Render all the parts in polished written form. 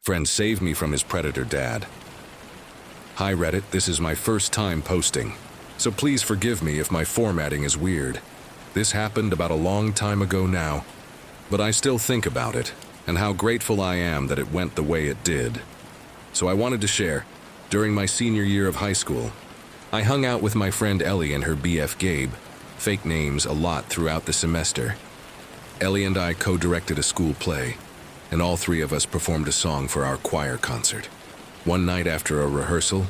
Friend saved me from his predator dad. Hi Reddit, this is my first time posting, so please forgive me if my formatting is weird. This happened about a long time ago now, but I still think about it and how grateful I am that it went the way it did. So I wanted to share, during my senior year of high school, I hung out with my friend Ellie and her BF Gabe, fake names, a lot throughout the semester. Ellie and I co-directed a school play, and all three of us performed a song for our choir concert. One night after a rehearsal,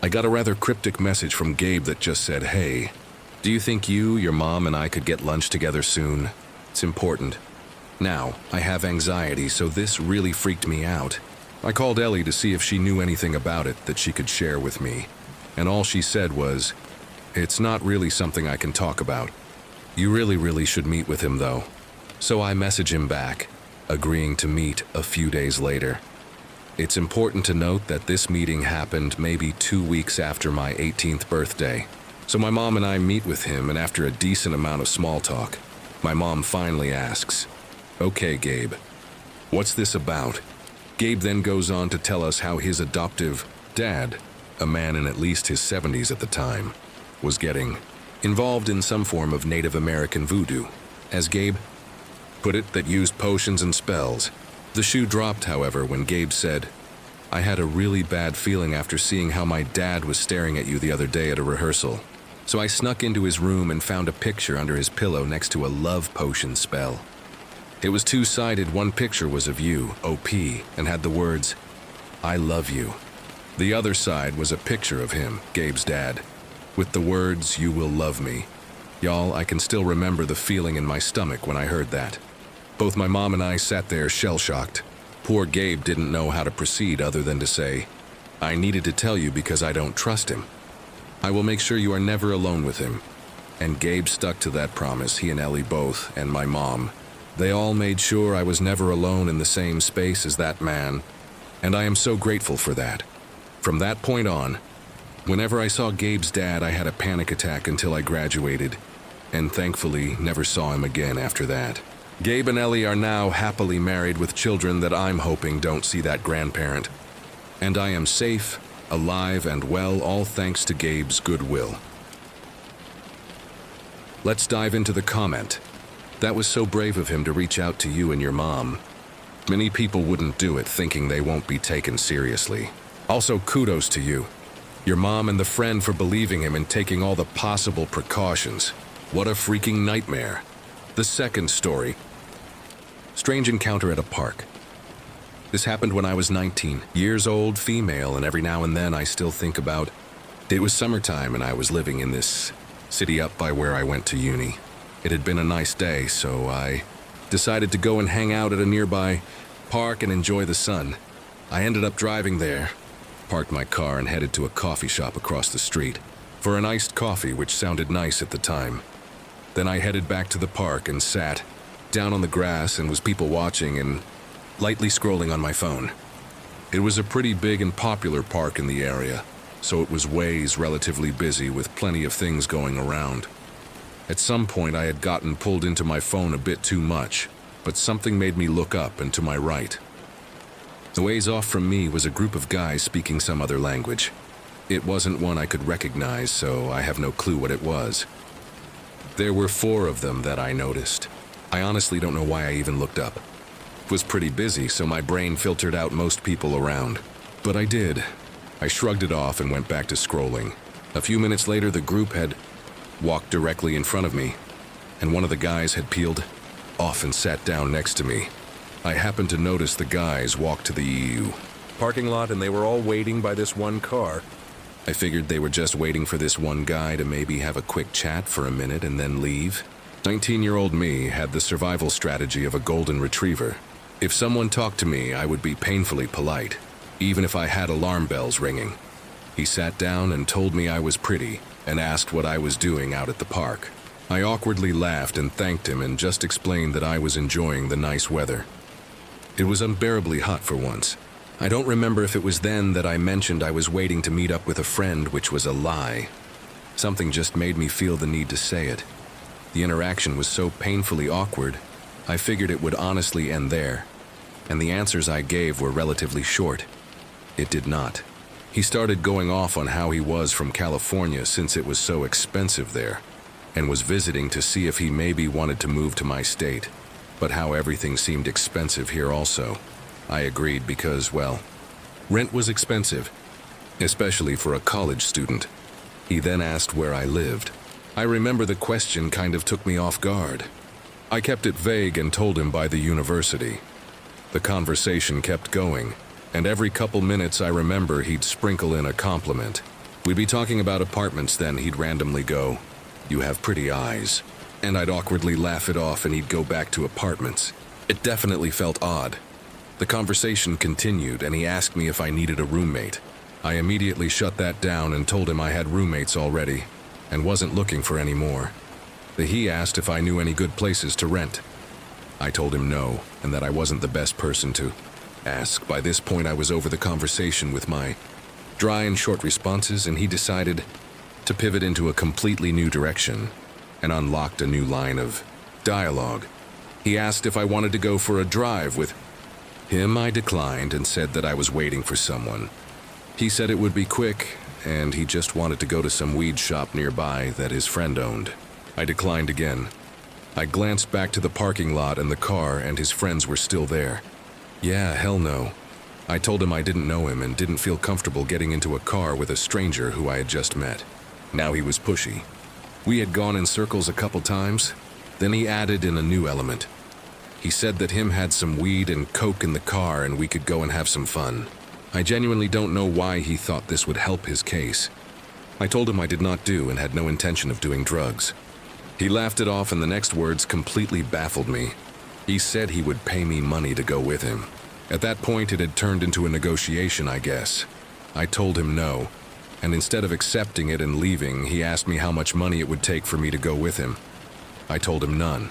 I got a rather cryptic message from Gabe that just said, "Hey, do you think you, your mom, and I could get lunch together soon? It's important." Now, I have anxiety, so this really freaked me out. I called Ellie to see if she knew anything about it that she could share with me, and all she said was, "It's not really something I can talk about. You really should meet with him though." So I message him back, agreeing to meet a few days later. It's important to note that this meeting happened maybe 2 weeks after my 18th birthday. So my mom and I meet with him, and after a decent amount of small talk, my mom finally asks, "Okay, Gabe, what's this about?" Gabe then goes on to tell us how his adoptive dad, a man in at least his 70s at the time, was getting involved in some form of Native American voodoo, as Gabe put it, that used potions and spells. The shoe dropped, however, when Gabe said, "I had a really bad feeling after seeing how my dad was staring at you the other day at a rehearsal. So I snuck into his room and found a picture under his pillow next to a love potion spell. It was two-sided. One picture was of you, OP, and had the words, 'I love you.' The other side was a picture of him, Gabe's dad, with the words, 'You will love me.' Y'all, I can still remember the feeling in my stomach when I heard that. Both my mom and I sat there shell-shocked. Poor Gabe didn't know how to proceed other than to say, 'I needed to tell you because I don't trust him. I will make sure you are never alone with him.' And Gabe stuck to that promise, he and Ellie both, and my mom. They all made sure I was never alone in the same space as that man, and I am so grateful for that. From that point on, whenever I saw Gabe's dad, I had a panic attack until I graduated, and thankfully never saw him again after that. Gabe and Ellie are now happily married with children that I'm hoping don't see that grandparent. And I am safe, alive, and well, all thanks to Gabe's goodwill." Let's dive into the comment. "That was so brave of him to reach out to you and your mom. Many people wouldn't do it, thinking they won't be taken seriously. Also, kudos to you, your mom and the friend, for believing him and taking all the possible precautions. What a freaking nightmare." The second story. Strange encounter at a park. This happened when I was 19 years old, female, and every now and then I still think about. It was summertime and I was living in this city up by where I went to uni. It had been a nice day, so I decided to go and hang out at a nearby park and enjoy the sun. I ended up driving there, parked my car, and headed to a coffee shop across the street for an iced coffee, which sounded nice at the time. Then I headed back to the park and sat down on the grass and was people watching and lightly scrolling on my phone. It was a pretty big and popular park in the area, so it was ways relatively busy with plenty of things going around. At some point I had gotten pulled into my phone a bit too much, but something made me look up and to my right. A ways off from me was a group of guys speaking some other language. It wasn't one I could recognize, so I have no clue what it was. There were 4 of them that I noticed. I honestly don't know why I even looked up. It was pretty busy, so my brain filtered out most people around. But I did. I shrugged it off and went back to scrolling. A few minutes later, the group had walked directly in front of me, and one of the guys had peeled off and sat down next to me. I happened to notice the guys walk to the EU parking lot, and they were all waiting by this one car. I figured they were just waiting for this one guy to maybe have a quick chat for a minute and then leave. 19-year-old me had the survival strategy of a golden retriever. If someone talked to me, I would be painfully polite, even if I had alarm bells ringing. He sat down and told me I was pretty and asked what I was doing out at the park. I awkwardly laughed and thanked him and just explained that I was enjoying the nice weather. It was unbearably hot for once. I don't remember if it was then that I mentioned I was waiting to meet up with a friend, which was a lie. Something just made me feel the need to say it. The interaction was so painfully awkward, I figured it would honestly end there. and the answers I gave were relatively short. It did not. He started going off on how he was from California since it was so expensive there, and was visiting to see if he maybe wanted to move to my state, but how everything seemed expensive here also. I agreed because, well, rent was expensive, especially for a college student. He then asked where I lived. I remember the question kind of took me off guard. I kept it vague and told him by the university. The conversation kept going, and every couple minutes I remember he'd sprinkle in a compliment. We'd be talking about apartments, then he'd randomly go, "You have pretty eyes." And I'd awkwardly laugh it off and he'd go back to apartments. It definitely felt odd. The conversation continued and he asked me if I needed a roommate. I immediately shut that down and told him I had roommates already and wasn't looking for any more. He asked if I knew any good places to rent. I told him no, and that I wasn't the best person to ask. By this point, I was over the conversation with my dry and short responses, and he decided to pivot into a completely new direction and unlocked a new line of dialogue. He asked if I wanted to go for a drive with him. I declined and said that I was waiting for someone. He said it would be quick, and he just wanted to go to some weed shop nearby that his friend owned. I declined again. I glanced back to the parking lot and the car, and his friends were still there. Yeah, hell no. I told him I didn't know him and didn't feel comfortable getting into a car with a stranger who I had just met. Now he was pushy. We had gone in circles a couple times. Then he added in a new element. He said that him had some weed and coke in the car and we could go and have some fun. I genuinely don't know why he thought this would help his case. I told him I did not do and had no intention of doing drugs. He laughed it off, and the next words completely baffled me. He said he would pay me money to go with him. At that point, it had turned into a negotiation, I guess. I told him no, and instead of accepting it and leaving, he asked me how much money it would take for me to go with him. I told him none.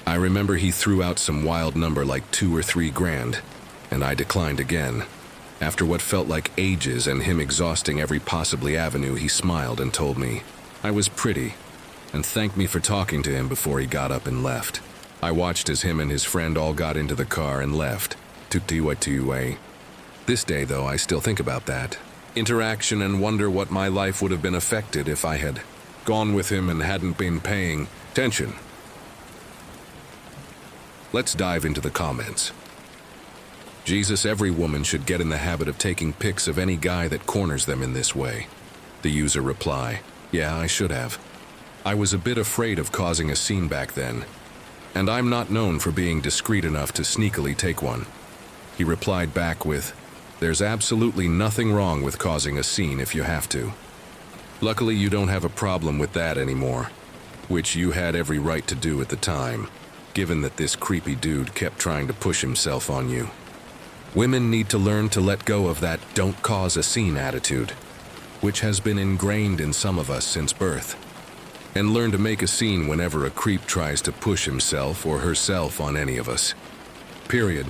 I remember he threw out some wild number like 2 or 3 grand, and I declined again. After what felt like ages and him exhausting every possibly avenue, he smiled and told me I was pretty, and thanked me for talking to him before he got up and left. I watched as him and his friend all got into the car and left. Tuktiwatuwe. This day, though, I still think about that interaction and wonder what my life would have been affected if I had gone with him and hadn't been paying attention. Let's dive into the comments. Jesus, every woman should get in the habit of taking pics of any guy that corners them in this way. The user reply, yeah, I should have. I was a bit afraid of causing a scene back then, and I'm not known for being discreet enough to sneakily take one. He replied back with, there's absolutely nothing wrong with causing a scene if you have to. Luckily, you don't have a problem with that anymore, which you had every right to do at the time, given that this creepy dude kept trying to push himself on you. Women need to learn to let go of that don't cause a scene attitude, which has been ingrained in some of us since birth, and learn to make a scene whenever a creep tries to push himself or herself on any of us. Period.